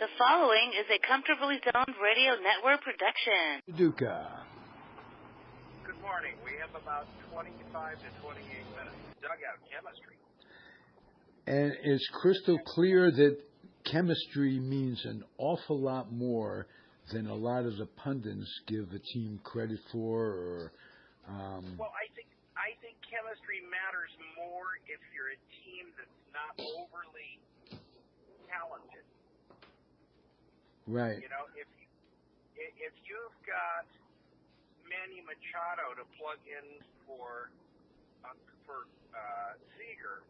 The following is a Comfortably Zoned Radio Network production. Duca. Good morning. We have about 25 to 28 minutes. Dugout chemistry. And it's crystal clear that chemistry means an awful lot more than a lot of the pundits give a team credit for. Well, I think chemistry matters more if you're a team that's not overly talented. Right. You know, if you've got Manny Machado to plug in for Seager,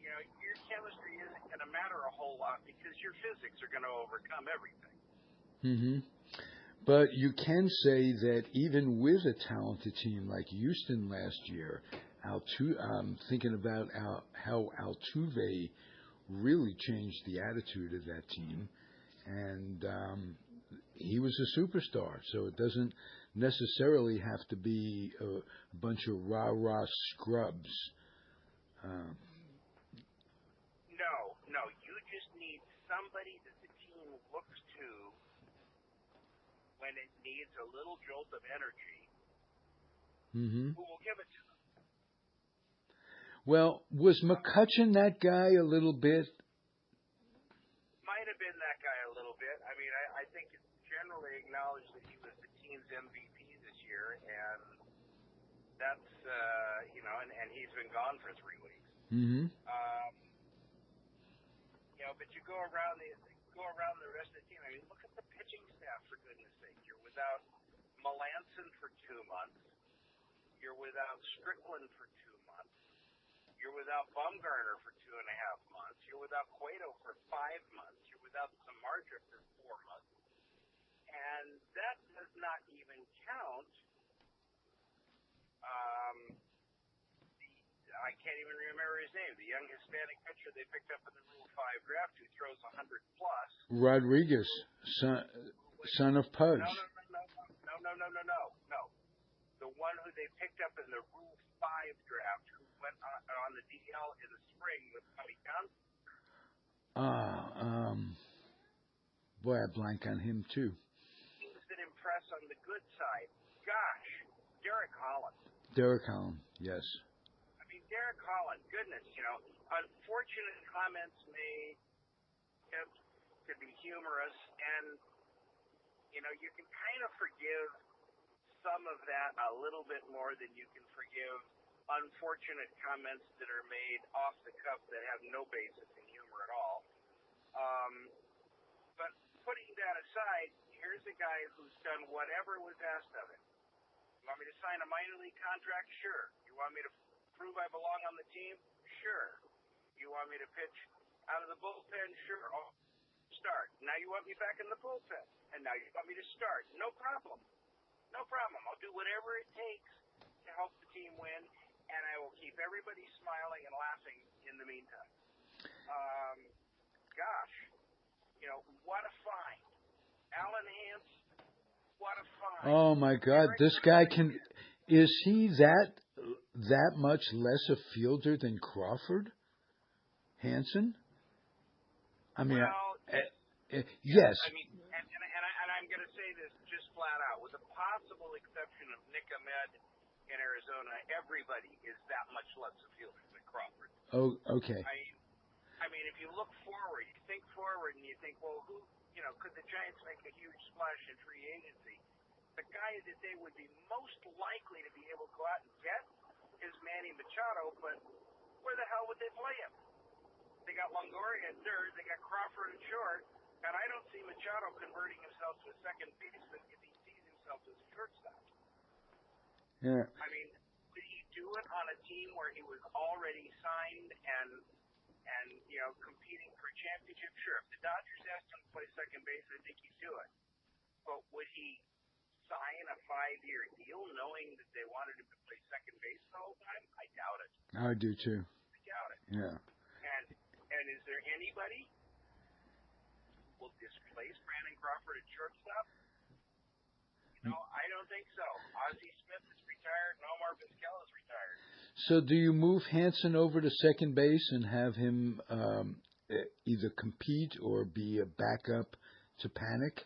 you know, your chemistry isn't going to matter a whole lot because your physics are going to overcome everything. Mm-hmm. But you can say that even with a talented team like Houston last year, thinking about how Altuve really changed the attitude of that team. And he was a superstar, so it doesn't necessarily have to be a bunch of rah-rah scrubs. No. You just need somebody that the team looks to when it needs a little jolt of energy, who will give it to them. Well, was McCutchen that guy a little bit? Might have been that guy a little bit. I mean, I think it's generally acknowledged that he was the team's MVP this year, and that's and he's been gone for 3 weeks. Mm-hmm. But you go around the rest of the team. I mean, look at the pitching staff, for goodness sake. You're without Melanson for 2 months. You're without Strickland for 2 months. You're without Bumgarner for 2.5 months. You're without Cueto for 5 months. You're without Samardzija for 4 months. And that does not even count. I can't even remember his name. The young Hispanic pitcher they picked up in the Rule 5 draft who throws 100 plus. Rodriguez, son of Pudge. No. The one who they picked up in the Rule 5 draft who went on the DL in the spring with Tommy Johnson. Boy, I blank on him too. Teams that impress on the good side. Gosh, Derek Holland. Derek Holland, yes. Derek Holland, goodness, unfortunate comments made could be humorous, and, you can kind of forgive some of that a little bit more than you can forgive unfortunate comments that are made off the cuff that have no basis in humor at all. But putting that aside, here's a guy who's done whatever was asked of him. You want me to sign a minor league contract? Sure. You want me to prove I belong on the team? Sure. You want me to pitch out of the bullpen? Sure. I'll start. Now you want me back in the bullpen, and now you want me to start. No problem. I'll do whatever it takes to help the team win, and I will keep everybody smiling and laughing in the meantime. What a find. Alan Hance, what a find. Oh, my God. This guy is he that much less a fielder than Crawford? Hansen? I mean, yes. I mean, and I'm going to say this just flat out. With the possible exception of Nick Ahmed in Arizona, everybody is that much less a fielder than Crawford. Oh, okay. I mean, if you look forward, you think forward and you think, well, could the Giants make a huge splash in free agency? The guy that they would be most likely to be able to go out and get is Manny Machado, but where the hell would they play him? They got Longoria at third, they got Crawford at short, and I don't see Machado converting himself to a second baseman if he sees himself as a shortstop. Yeah. I mean, would he do it on a team where he was already signed and competing for a championship? Sure. If the Dodgers asked him to play second base, I think he'd do it. But would he sign a 5-year deal knowing that they wanted him to play second base the whole time? I doubt it. I do too. I doubt it. Yeah. And is there anybody who will displace Brandon Crawford at shortstop? I don't think so. Ozzie Smith is retired, and Omar Vizquel is retired. So do you move Hansen over to second base and have him either compete or be a backup to Panic?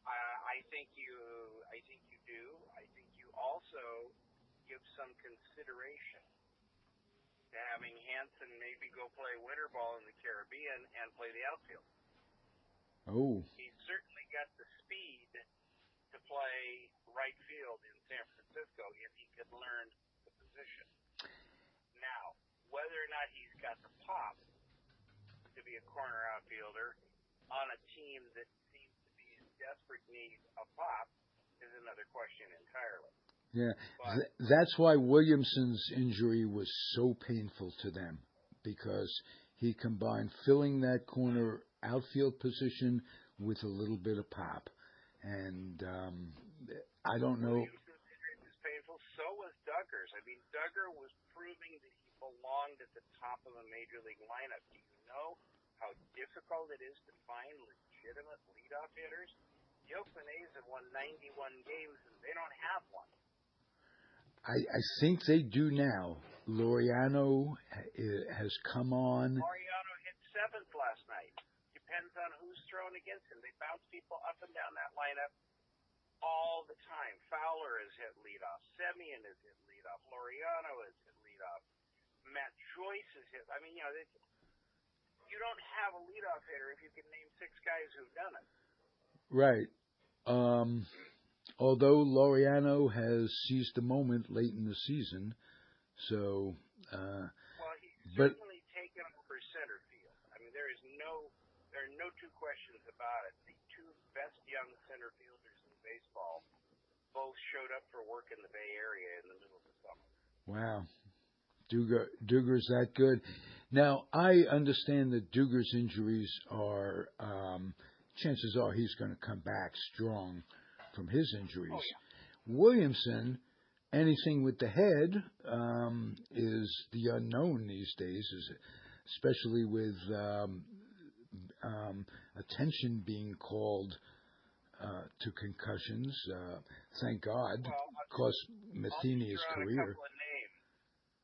I think you do. I think you also give some consideration to having Hansen maybe go play winter ball in the Caribbean and play the outfield. Oh. He's certainly got the speed to play right field in San Francisco if he could learn the position. Now, whether or not he's got the pop to be a corner outfielder on a team that seems to be in desperate need of pop is another question entirely. Yeah, that's why Williamson's injury was so painful to them, because he combined filling that corner outfield position with a little bit of pop. And I don't know. Williamson's injury was painful. So was Duggar's. I mean, Duggar was proving that he belonged at the top of a major league lineup. Do you know how difficult it is to find legitimate leadoff hitters? The Oakland A's have won 91 games, and they don't have one. I think they do now. Laureano has come on. Laureano hit 7th last night. Depends on who's thrown against him. They bounce people up and down that lineup all the time. Fowler has hit leadoff. Semien has hit leadoff. Laureano has hit leadoff. Matt Joyce has hit. I mean, you don't have a leadoff hitter if you can name 6 guys who've done it. Right. Although Laureano has seized the moment late in the season, so. Well, he's certainly taken over center field. I mean, there are no two questions about it. The 2 best young center fielders in baseball both showed up for work in the Bay Area in the middle of the summer. Wow. Dugar's that good. Now, I understand that Dugar's injuries are, chances are he's going to come back strong from his injuries. Oh, yeah. Williamson, anything with the head is the unknown these days, especially with attention being called to concussions. Thank God, cost Matheny his career.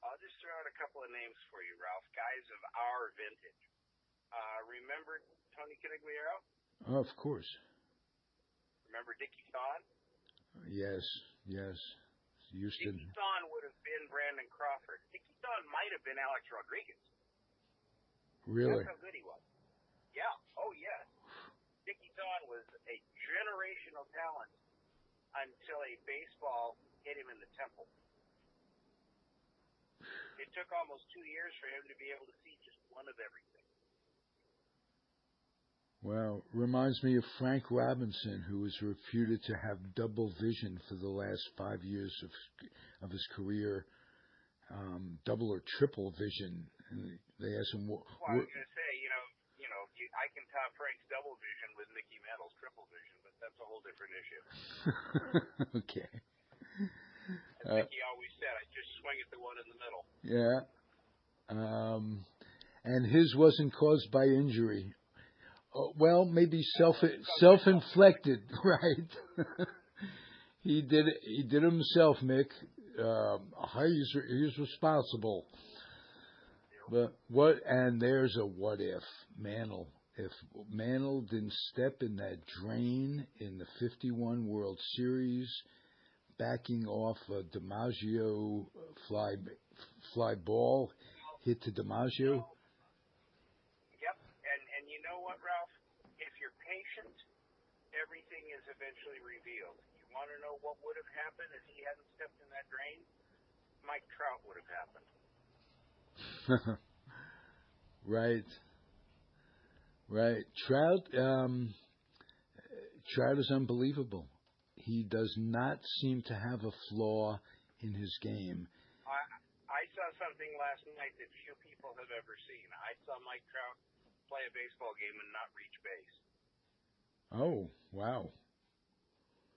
I'll just throw out a couple of names for you, Ralph. Guys of our vintage. Remember Tony Canigliaro? Oh, of course. Remember Dickie Thon? Yes. Houston. Dickie Thon would have been Brandon Crawford. Dickie Thon might have been Alex Rodriguez. Really? That's how good he was. Yeah. Oh, yes. Dickie Thon was a generational talent until a baseball hit him in the temple. It took almost 2 years for him to be able to see just one of everything. Well, reminds me of Frank Robinson, who was reputed to have double vision for the last 5 years of his career, double or triple vision. And they asked him, well, I was going to say, I can top Frank's double vision with Mickey Mantle's triple vision, but that's a whole different issue. Okay. As Mickey always said, I just swing at the one in the middle. Yeah. And his wasn't caused by injury. Well, maybe self-inflicted, right? He did it himself, Mick. He's responsible. But and there's a what if Mantle. If Mantle didn't step in that drain in the 51 World Series, backing off a DiMaggio fly ball hit to DiMaggio. Yep, and you know what, Ralph? If you're patient, everything is eventually revealed. You want to know what would have happened if he hadn't stepped in that drain? Mike Trout would have happened. Right. Trout is unbelievable. He does not seem to have a flaw in his game. I saw something last night that few people have ever seen. I saw Mike Trout play a baseball game and not reach base. Oh, wow.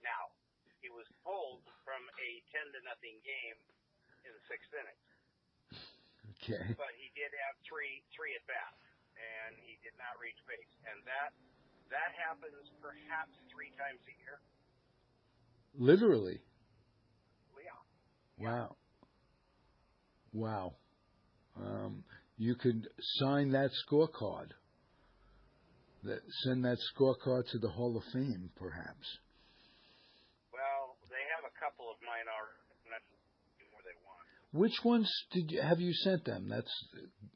Now, he was pulled from a 10-0 game in the 6th inning. Okay. But he did have three at-bats, and he did not reach base. And that happens perhaps 3 times a year. Literally. Yeah. Wow. you could sign that scorecard. Send that scorecard to the Hall of Fame, perhaps. Well, they have a couple of mine already. That's more they want. Which ones have you sent them? That's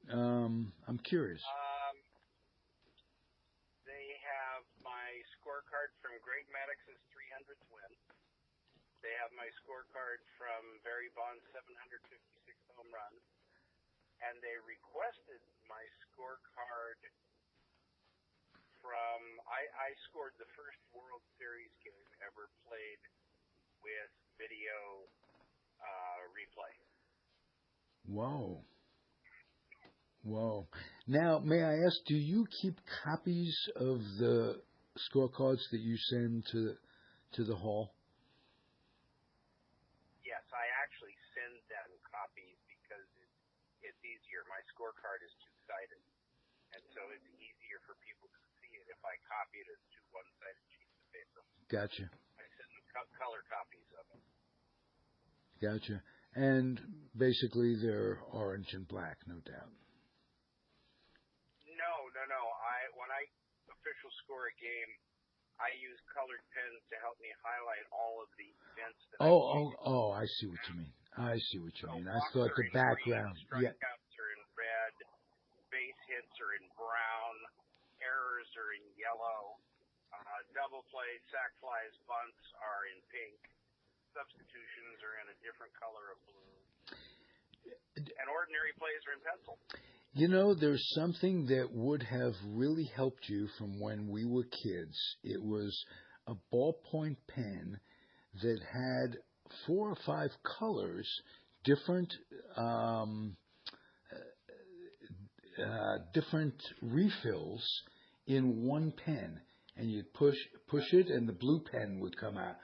I'm curious. They have my scorecard from Greg Maddox's 300th win. They have my scorecard from Barry Bonds' 756 home run. And they requested my scorecard from, I scored the first World Series game ever played with video replay. Whoa. Whoa. Now, may I ask, do you keep copies of the scorecards that you send to the Hall? Yes, I actually send them copies because it's easier. My scorecard is two-sided, and so it's easier for people to see it if I copy it as two one-sided sheets of paper. Gotcha. I send them color copies of it. Gotcha. And basically they're orange and black, no doubt. No. When I official score a game, I use colored pens to help me highlight all of the events that I see what you mean. I thought the background. Green, strikeouts are in red, base hits are in brown, errors are in yellow, double plays, sac flies, bunts are in pink, substitutions are in a different color of blue, and ordinary plays are in pencil. You know, there's something that would have really helped you from when we were kids. It was a ballpoint pen that had 4 or 5 colors, different different refills in one pen, and you'd push it, and the blue pen would come out.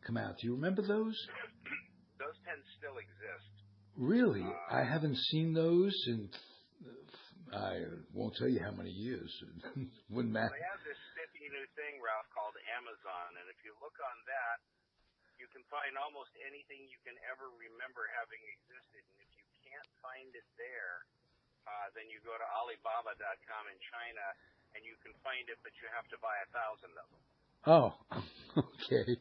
Do you remember those? Those pens still exist. Really? I haven't seen those in. I won't tell you how many years. Wouldn't matter. They have this snippy new thing, Ralph, called Amazon, and if you look on that, you can find almost anything you can ever remember having existed. And if you can't find it there, then you go to Alibaba.com in China, and you can find it, but you have to buy 1,000 of them. Oh, okay.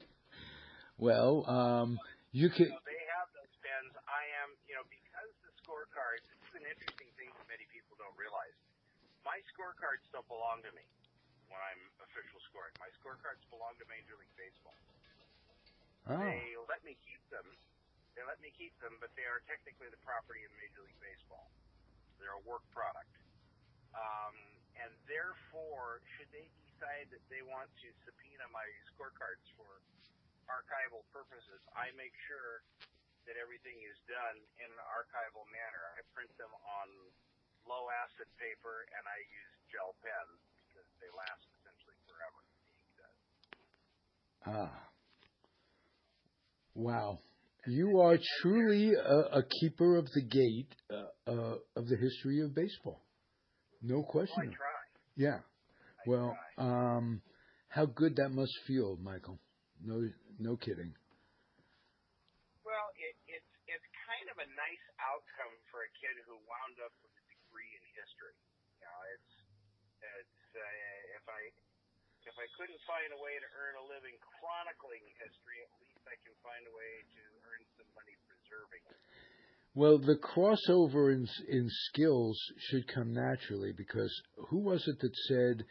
Well, you could. They have those pens. I am, because the scorecards, this is an interesting thing that many people don't realize. My scorecards don't belong to me when I'm official scoring. My scorecards belong to Major League Baseball. Oh. They let me keep them. But they are technically the property of Major League Baseball. They're a work product. And therefore, should they decide that they want to subpoena my scorecards for archival purposes, I make sure that everything is done in an archival manner. I print them on low acid paper, and I use gel pens because they last essentially forever. The ink does. Wow. You are truly a keeper of the gate of the history of baseball. No question. I try. Yeah. Well, how good that must feel, Michael. No kidding. Well, it's kind of a nice outcome for a kid who wound up with a degree in history. If I couldn't find a way to earn a living chronicling history, at least I can find a way to earn some money preserving it. Well, the crossover in skills should come naturally, because who was it that said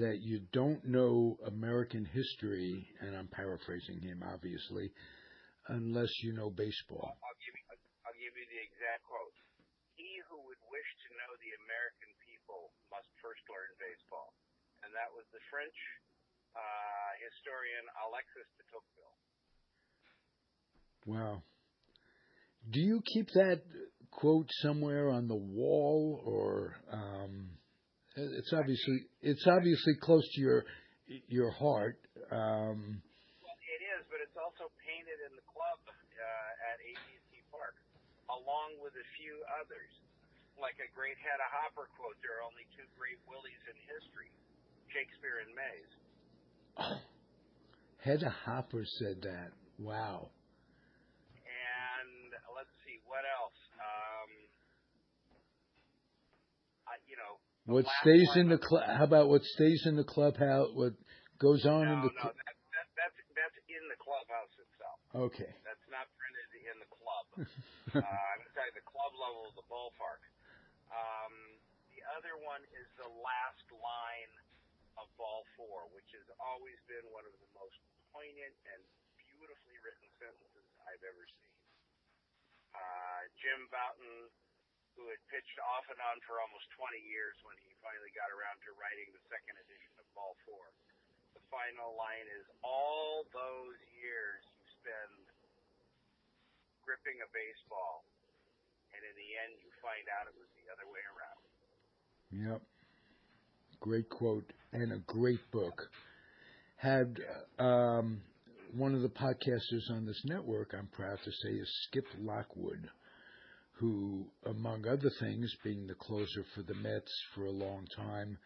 that you don't know American history, and I'm paraphrasing him, obviously, unless you know baseball? I'll give you the exact quote. He who would wish to know the American people must first learn baseball. And that was the French historian Alexis de Tocqueville. Wow. Do you keep that quote somewhere on the wall, or it's obviously close to your heart? Well, it is, but it's also painted in the club at AT&T Park, along with a few others. Like a great Hedda Hopper quote, there are only 2 great Willies in history, Shakespeare and Mays. Oh, Hedda Hopper said that. Wow. And let's see, what else? What stays in the how about what stays in the clubhouse? What goes on in the that's in the clubhouse itself. Okay. That's not printed in the club. I'm sorry, the club level of the ballpark. The other one is the last line of Ball 4, which has always been one of the most poignant and beautifully written sentences I've ever seen. Jim Bouton, who had pitched off and on for almost 20 years when he finally got around to writing the second edition of Ball 4. The final line is, all those years you spend gripping a baseball, and in the end you find out it was the other way around. Yep. Great quote and a great book. Had one of the podcasters on this network, I'm proud to say, is Skip Lockwood, who, among other things, being the closer for the Mets for a long time,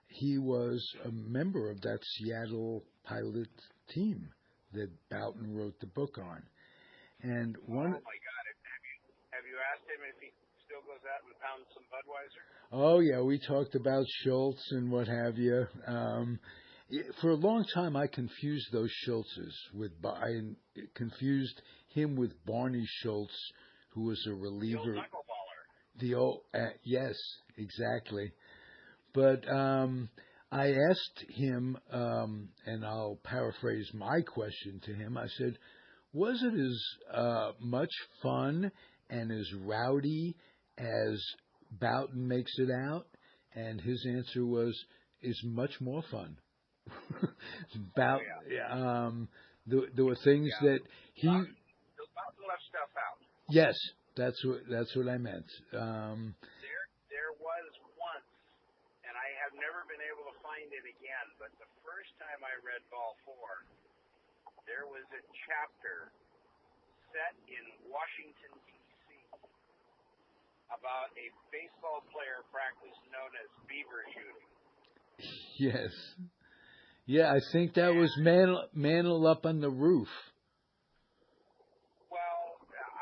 he was a member of that Seattle pilot team that Bouton wrote the book on. And one. Oh my God! Have you asked him if he still goes out and pounds some Budweiser? Oh yeah, we talked about Schultz and what have you. For a long time, I confused those Schultzes with. I confused him with Barney Schultz, who was a reliever. The old knuckleballer. Yes, exactly. But I asked him, and I'll paraphrase my question to him. I said, was it as much fun and as rowdy as Bouton makes it out? And his answer was, is much more fun. There were things that he. Bouton left stuff out. Yes, that's what I meant. There was once, and I have never been able to find it again, but the first time I read Ball 4, there was a chapter set in Washington, D.C. about a baseball player practice known as beaver shooting. Yes. Yeah, I think that was Mantle Up on the Roof.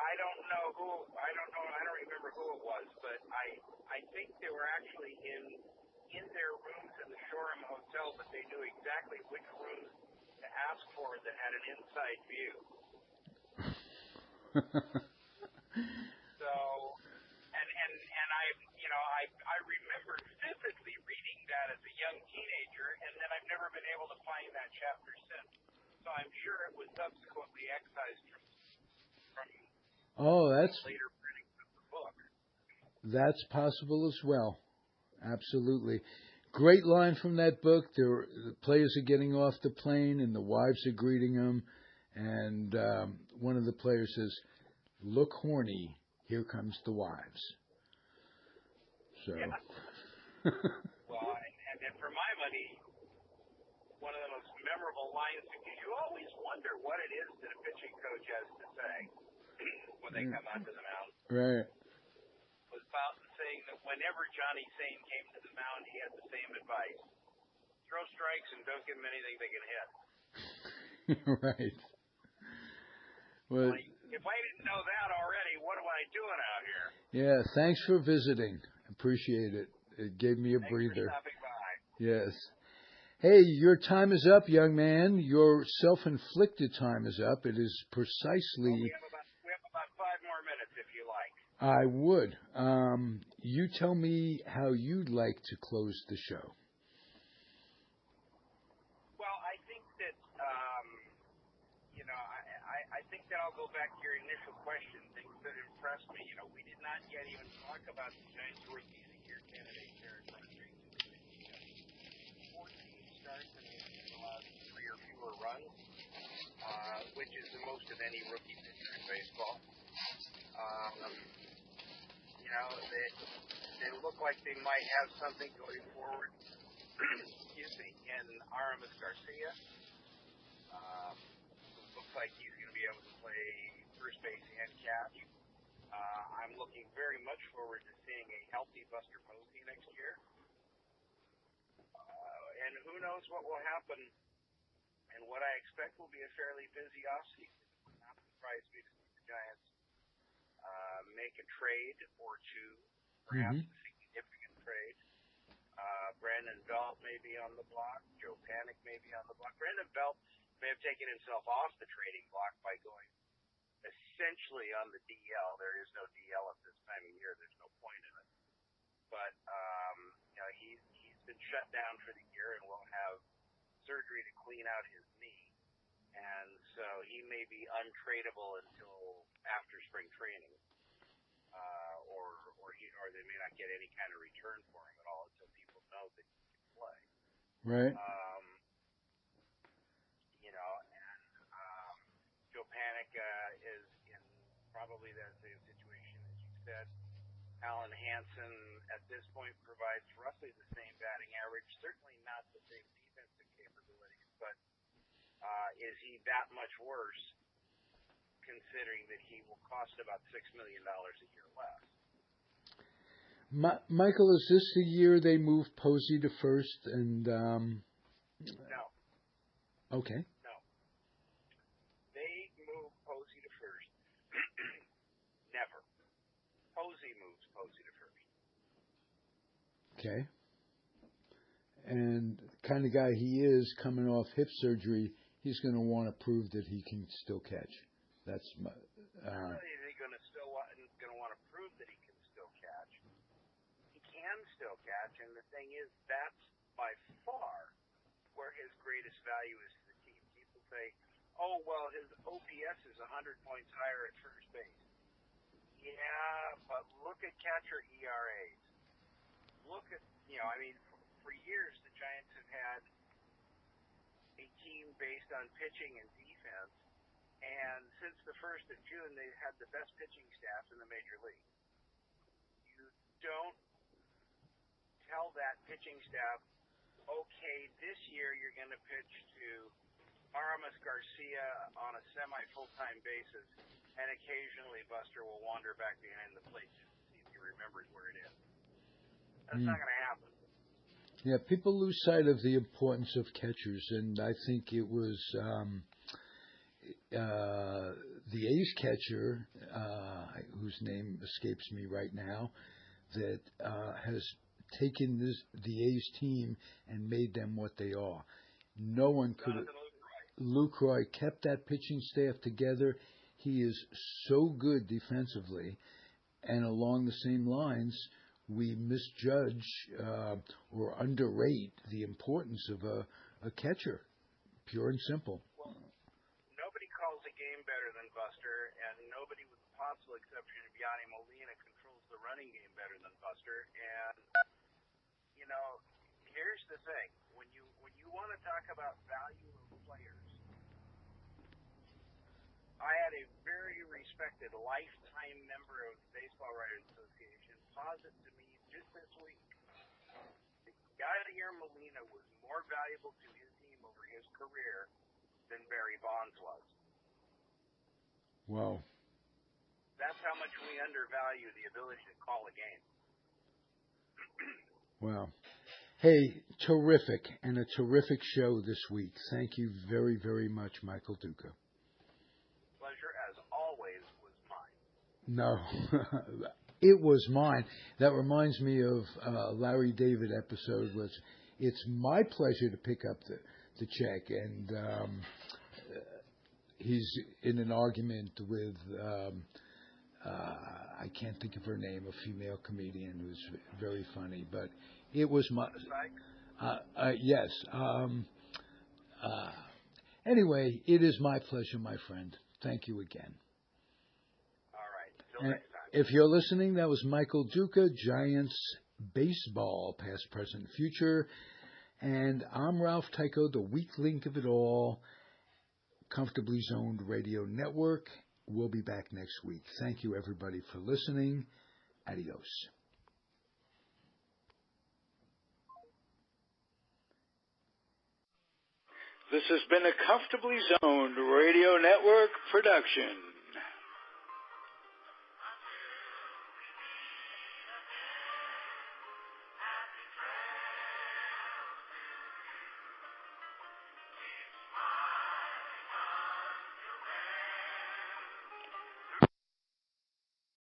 I don't remember who it was, but I think they were actually in their rooms in the Shoreham Hotel, but they knew exactly which rooms to ask for that had an inside view. So, I remember vividly reading that as a young teenager, and then I've never been able to find that chapter since. So I'm sure it was subsequently excised from later printings of the book. That's possible as well. Absolutely. Great line from that book. The players are getting off the plane and the wives are greeting them. And one of the players says, "Look horny, here comes the wives." So. Yeah. Well, and for my money, one of the most memorable lines, because you always wonder what it is that a pitching coach has to say when they come onto the mound. Right. Was Bouton saying that whenever Johnny Sane came to the mound, he had the same advice: throw strikes and don't give them anything they can hit. Right. Well, if I didn't know that already, what am I doing out here? Yeah, thanks for visiting. Appreciate it. It gave me a breather. Thanks for stopping by. Yes. Hey, your time is up, young man. Your self-inflicted time is up. It is precisely. Well, we have about 5 more minutes, if you like. I would. You tell me how you'd like to close the show. Well, I think that I think that I'll go back to your initial question. Things that impressed me. We did not yet even talk about the Giants rookies a year candidate, Derek Rodriguez. 14 starts and he's allowed 3 or fewer runs, which is the most of any rookie pitcher in baseball. They look like they might have something going forward. Excuse me, in Aramis Garcia. Looks like he's going to be able to play first base and catch. I'm looking very much forward to seeing a healthy Buster Posey next year. And who knows what will happen, and what I expect will be a fairly busy offseason. It would not surprise me to see the Giants make a trade or two, perhaps a significant trade. Brandon Belt may be on the block. Joe Panic may be on the block. Brandon Belt may have taken himself off the trading block by going essentially on the DL. There is no DL at this time of year. There's no point in it. But he's been shut down for the year and will have surgery to clean out his knee, and so he may be untradeable until after spring training, or they may not get any kind of return for him at all until people know that he can play. Right. Joe Panic is in probably that same situation as you said. Alan Hansen at this point provides roughly the same batting average, certainly not the same defensive capabilities, but is he that much worse considering that he will cost about $6 million a year less? Michael, is this the year they move Posey to first? And No. Okay. No. They move Posey to first. Never. Posey moves Posey to first. Okay. And the kind of guy he is, coming off hip surgery, he's going to want to prove that he can still catch. That's my. Not only is he going to want to prove that he can still catch. He can still catch, and the thing is, that's by far where his greatest value is to the team. People say, "Oh, well, his OPS is 100 points higher at first base." Yeah, but look at catcher ERAs. Look at, for years the Giants have had a team based on pitching and defense, and since the 1st of June, they've had the best pitching staff in the major league. You don't tell that pitching staff, okay, this year you're going to pitch to Aramis Garcia on a semi-full-time basis, and occasionally Buster will wander back behind the plate to see if he remembers where it is. That's not going to happen. Yeah, people lose sight of the importance of catchers, and I think it was the A's catcher, whose name escapes me right now, that has taken the A's team and made them what they are. No one could have. Lucroy kept that pitching staff together. He is so good defensively, and along the same lines, we misjudge or underrate the importance of a catcher, pure and simple. Well, nobody calls a game better than Buster, and nobody, with the possible exception of Yadi Molina, controls the running game better than Buster. And here's the thing: when you want to talk about value of players, I had a very respected lifetime member of the Baseball Writers Association posit to me just this week that Yadier Molina was more valuable to his team over his career than Barry Bonds was. Wow. That's how much we undervalue the ability to call a game. Wow. Hey, terrific, and a terrific show this week. Thank you very, very much, Michael Duca. Pleasure, as always, was mine. No, it was mine. That reminds me of Larry David episode was, it's my pleasure to pick up the check, and he's in an argument with, I can't think of her name, a female comedian who's very funny, but it was my, yes. Anyway, it is my pleasure, my friend. Thank you again. All right. Till next time. If you're listening, that was Michael Duca, Giants Baseball, past, present, future. And I'm Ralph Tyko, the weak link of it all, Comfortably Zoned Radio Network. We'll be back next week. Thank you, everybody, for listening. Adios. This has been a Comfortably Zoned Radio Network production.